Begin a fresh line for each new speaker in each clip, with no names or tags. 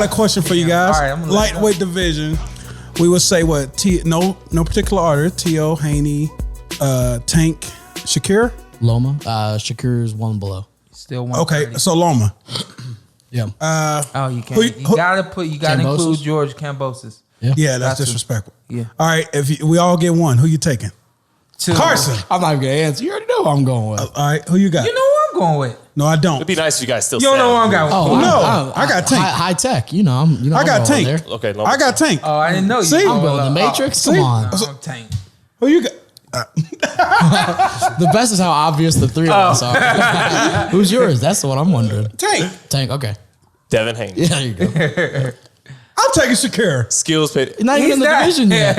got a question for you guys.
All right,
lightweight division. We would say what? No particular order. T.O., Haney, Tank, Shakir.
Loma. Shakir is one below.
Still one.
Okay, so Loma.
Yeah.
You can't. You gotta include George Kambosos.
Yeah, that's disrespectful.
Yeah.
All right, we all get one, who you taking?
Two.
Carson.
I'm not gonna answer. You already know who I'm going with.
All right, who you got?
You know who I'm going with.
No, I don't.
It'd be nice if you guys still.
You don't know who I'm going with.
Oh
no, I got Tank.
High tech. You know,
I got Tank.
There.
Okay,
I got Tank.
Oh, I didn't know you.
See?
I'm going the Matrix. Come on.
I'm Tank.
Who you got?
The best is how obvious the three of us are. Who's yours? That's what I'm wondering.
Tank.
Okay.
Devin Haney.
Yeah, there you go.
I'm taking Shakir.
Skills paid.
Not even in the division yet.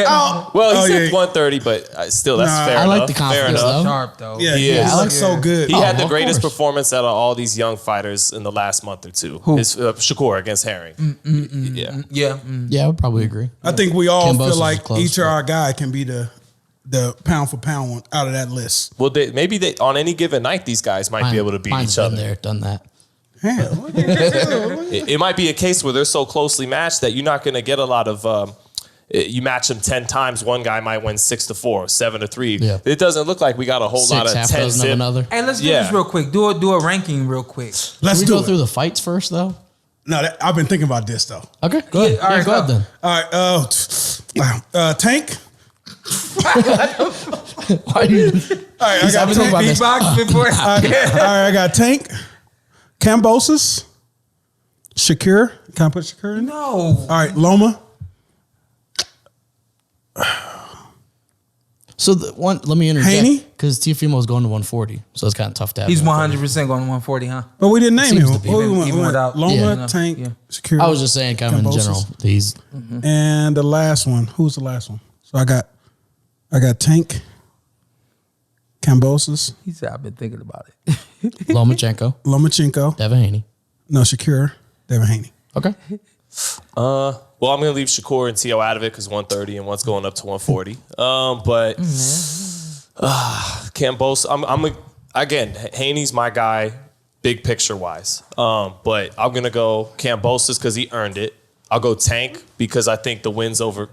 Well, he's at 130, but still, that's fair
I
enough.
like the confidence,
fair enough.
though.
Sharp though.
Yeah,
He
he
is.
looks so good.
He had the
of
greatest
course.
performance out of all these young fighters in the last month or two.
Who?
His Shakur against Herring. Yeah.
Yeah.
Yeah, I would probably agree.
I think we all
Kambosos
feel
is
like
close,
each of
but-
our guy can be the pound for pound one out of that list.
Well, maybe on any given night, these guys might be able to beat
Mine's
each
been
other.
there, done that.
It might be a case where they're so closely matched that you're not going to get a lot of. You match them 10 times, one guy might win 6-4, 7-3.
Yeah.
It doesn't look like we got a whole lot of
half
10
dozen of another.
Hey, let's do
Yeah.
this real quick. Do a ranking real quick.
Let's
Can we
do
go
it.
through the fights first, though?
No, I've been thinking about this though.
Okay, go ahead.
all right,
Go ahead
go.
then.
All right, Tank.
Why you?
All right, I got
been
Tank.
thinking about this.
Beatbox before.
All right, I got Tank, Kambosos, Shakir. Can I put Shakir in?
No.
All right, Loma.
So the one, let me interject
Haney?
because Tiafimo's going to 140, so it's kind of tough to have.
He's
him.
100% going to 140, huh?
But we didn't name
Seems
him.
to be.
What we
Even-
went?
even
We went
without-
Loma,
Yeah.
Tank,
Yeah.
Shakir.
I was just saying, kind of in
Kambosos.
general. He's
And the last one. Who's the last one? So I got Tank, Kambosos,
He said, I've been thinking about it.
Lomachenko,
Lomachenko.
Devin Haney.
No, Shakir, Devin Haney.
Okay.
Well, I'm going to leave Shakur and T.O. out of it because 130 and one's going up to 140. But Kambosos, again, Haney's my guy, big picture wise. But I'm going to go Kambosos because he earned it. I'll go Tank because I think the wins over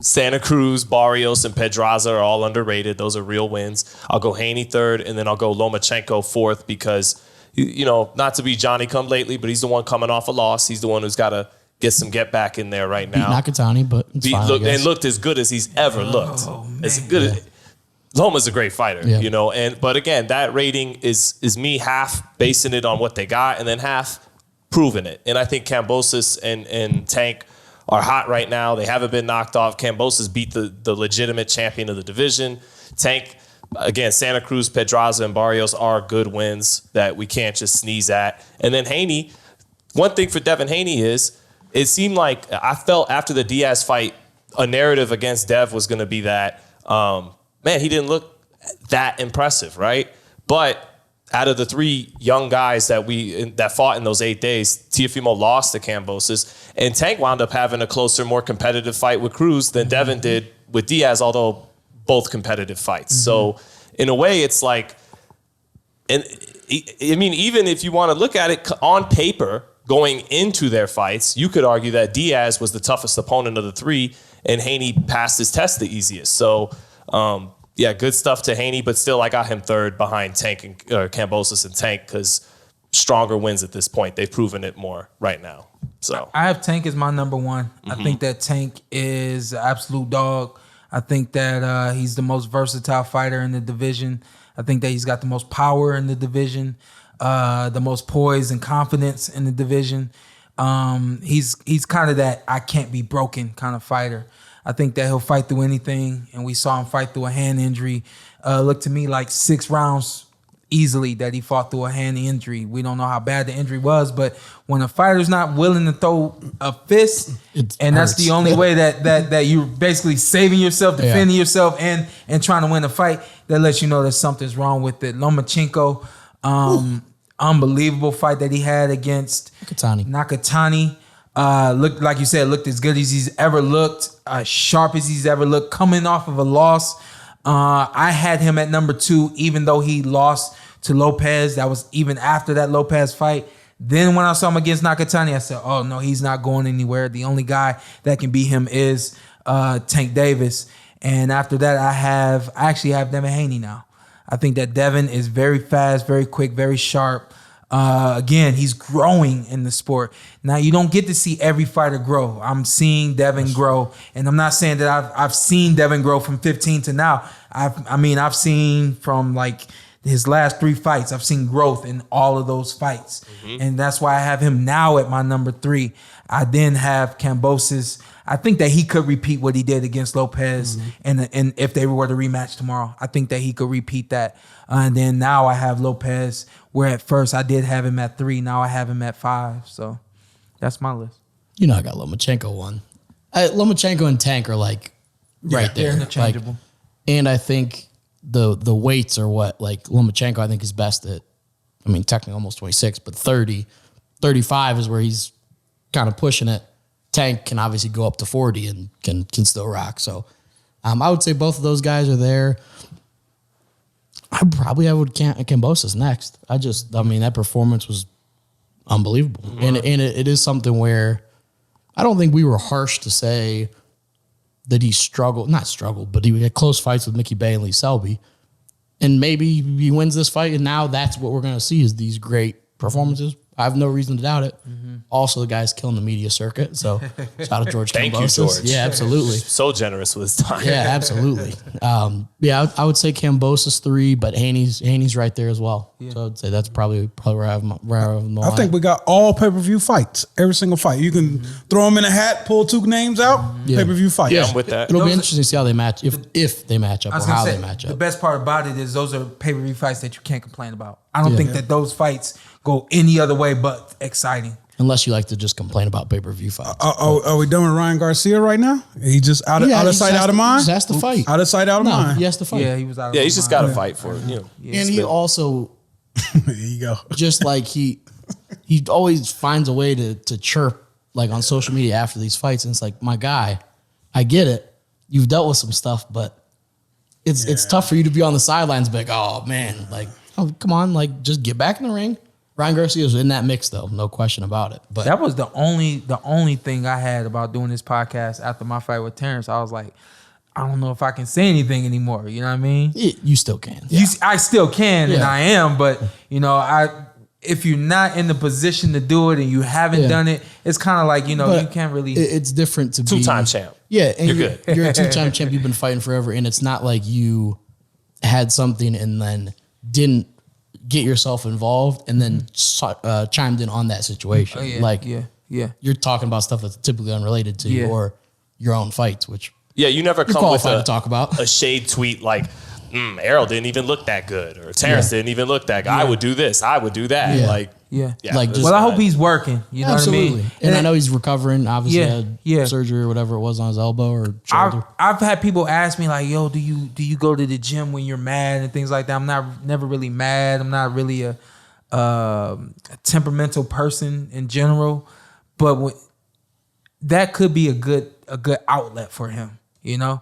Santa Cruz, Barrios, and Pedraza are all underrated. Those are real wins. I'll go Haney third, and then I'll go Lomachenko fourth because, not to be Johnny come lately, but he's the one coming off a loss. He's the one who's got to get some get back in there right now.
Nakatani, but it's fine, I guess.
And looked as good as he's ever looked. As good as Loma's a great fighter, but again, that rating is me half basing it on what they got and then half proving it. And I think Kambosos and Tank are hot right now. They haven't been knocked off. Kambosos beat the legitimate champion of the division. Tank, again, Santa Cruz, Pedraza, and Barrios are good wins that we can't just sneeze at. And then Haney, one thing for Devin Haney is, it seemed like I felt after the Diaz fight, a narrative against Dev was going to be that, he didn't look that impressive, right? But out of the three young guys that fought in those 8 days, Tiafimo lost to Kambosos, and Tank wound up having a closer, more competitive fight with Cruz than Devin did with Diaz, although both competitive fights. So in a way, it's like, and I mean, even if you want to look at it on paper, going into their fights, you could argue that Diaz was the toughest opponent of the three, and Haney passed his test the easiest. So, good stuff to Haney, but still, I got him third behind Tank and Kambosos and Tank because stronger wins at this point. They've proven it more right now. So
I have Tank as my number one. I think that Tank is an absolute dog. I think that he's the most versatile fighter in the division. I think that he's got the most power in the division, the most poise and confidence in the division. He's kind of that I can't be broken kind of fighter. I think that he'll fight through anything, and we saw him fight through a hand injury. Looked to me like 6 rounds easily that he fought through a hand injury. We don't know how bad the injury was, but when a fighter's not willing to throw a fist, and that's the only way that you're basically saving yourself, defending yourself, and trying to win a fight, that lets you know that something's wrong with it. Lomachenko, unbelievable fight that he had against Nakatani. Looked, like you said, looked as good as he's ever looked, sharp as he's ever looked, coming off of a loss. I had him at number 2, even though he lost to Lopez. That was even after that Lopez fight. Then when I saw him against Nakatani, I said, oh, no, he's not going anywhere. The only guy that can beat him is Tank Davis. And after that, I actually have Devin Haney now. I think that Devin is very fast, very quick, very sharp. Again, he's growing in the sport. Now, you don't get to see every fighter grow. I'm seeing Devin grow. And I'm not saying that I've seen Devin grow from 15 to now. I've seen from like his last 3 fights, I've seen growth in all of those fights. And that's why I have him now at my number 3. I then have Kambosos. I think that he could repeat what he did against Lopez, and if they were to rematch tomorrow, I think that he could repeat that. And then now I have Lopez, where at first I did have him at 3. Now I have him at 5. So that's my list.
You know, I got Lomachenko 1. Lomachenko and Tank are like right there.
They're interchangeable.
Like, and I think the weights are what, like Lomachenko I think is best at, I mean, technically almost 26, but 30, 35 is where he's kind of pushing it. Tank can obviously go up to 40 and can still rock. So I would say both of those guys are there. I would Kambosos next. I mean, that performance was unbelievable. And it is something where I don't think we were harsh to say that he not struggled, but he had close fights with Mickey Bay and Lee Selby. And maybe he wins this fight, and now that's what we're going to see is these great performances. I have no reason to doubt it. Also, the guy's killing the media circuit. So shout out to George
Thank
Kambosos.
you, George.
Yeah, absolutely.
So generous with his time.
Yeah, absolutely. I would say Kambosos 3, but Haney's right there as well. Yeah. So I'd say that's probably where I have them.
I think we got all pay-per-view fights, every single fight. You can throw them in a hat, pull 2 names out, pay-per-view fight.
Yeah, I'm with that.
It'll be interesting to see how they match, if they match up or how they match up.
The best part about it is those are pay-per-view fights that you can't complain about. I don't think that those fights go any other way but exciting.
Unless you like to just complain about pay-per-view fights.
Are we done with Ryan Garcia right now? He just out of sight, out of mind?
He just has to fight.
Out of sight, out of mind.
He has to fight.
Yeah, he was out of
Yeah, he's just got to fight for it. You know.
And he also,
there you go.
just like he always finds a way to chirp like on social media after these fights. And it's like, my guy, I get it. You've dealt with some stuff, but it's tough for you to be on the sidelines and be like, oh man, like, oh, come on, like just get back in the ring. Ryan Garcia's in that mix though, no question about it. But
that was the only thing I had about doing this podcast after my fight with Terrence. I was like, I don't know if I can say anything anymore. You know what I mean?
You still can.
I still can, and I am, but you know, if you're not in the position to do it and you haven't done it, it's kind of like, you know, you can't really.
It's different to be
2-time champ.
Yeah, and
you're good.
You're a 2-time champ. You've been fighting forever, and it's not like you had something and then didn't get yourself involved and then chimed in on that situation. You're talking about stuff that's typically unrelated to you or your own fights, which
you never come with
to talk about
a shade tweet like, Errol didn't even look that good, or Terrence didn't even look that good. I would do this, I would do that.
Well, I hope he's working. You know what I mean?
And I know he's recovering. Obviously, had surgery or whatever it was on his elbow or shoulder.
I've had people ask me like, "Yo, do you go to the gym when you're mad and things like that?" I'm never really mad. I'm not really a temperamental person in general, but that could be a good outlet for him. You know.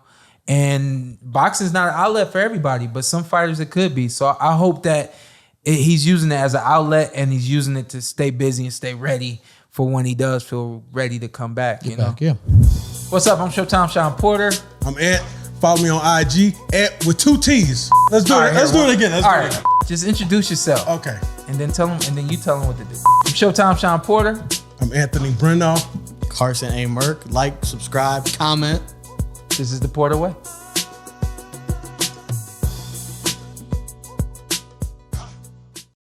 And boxing's not an outlet for everybody, but some fighters it could be. So I hope that he's using it as an outlet and he's using it to stay busy and stay ready for when he does feel ready to come back. You know? What's up? I'm Showtime Shawn Porter.
I'm Ant. Follow me on IG, Ant with 2 T's. Let's do it. Let's do it again.
All right. Just introduce yourself.
Okay.
And then you tell them what to do. I'm Showtime Shawn Porter.
I'm Anthony Brenagh.
Carson A. Merk. Like, subscribe, comment.
This is the Porter Way.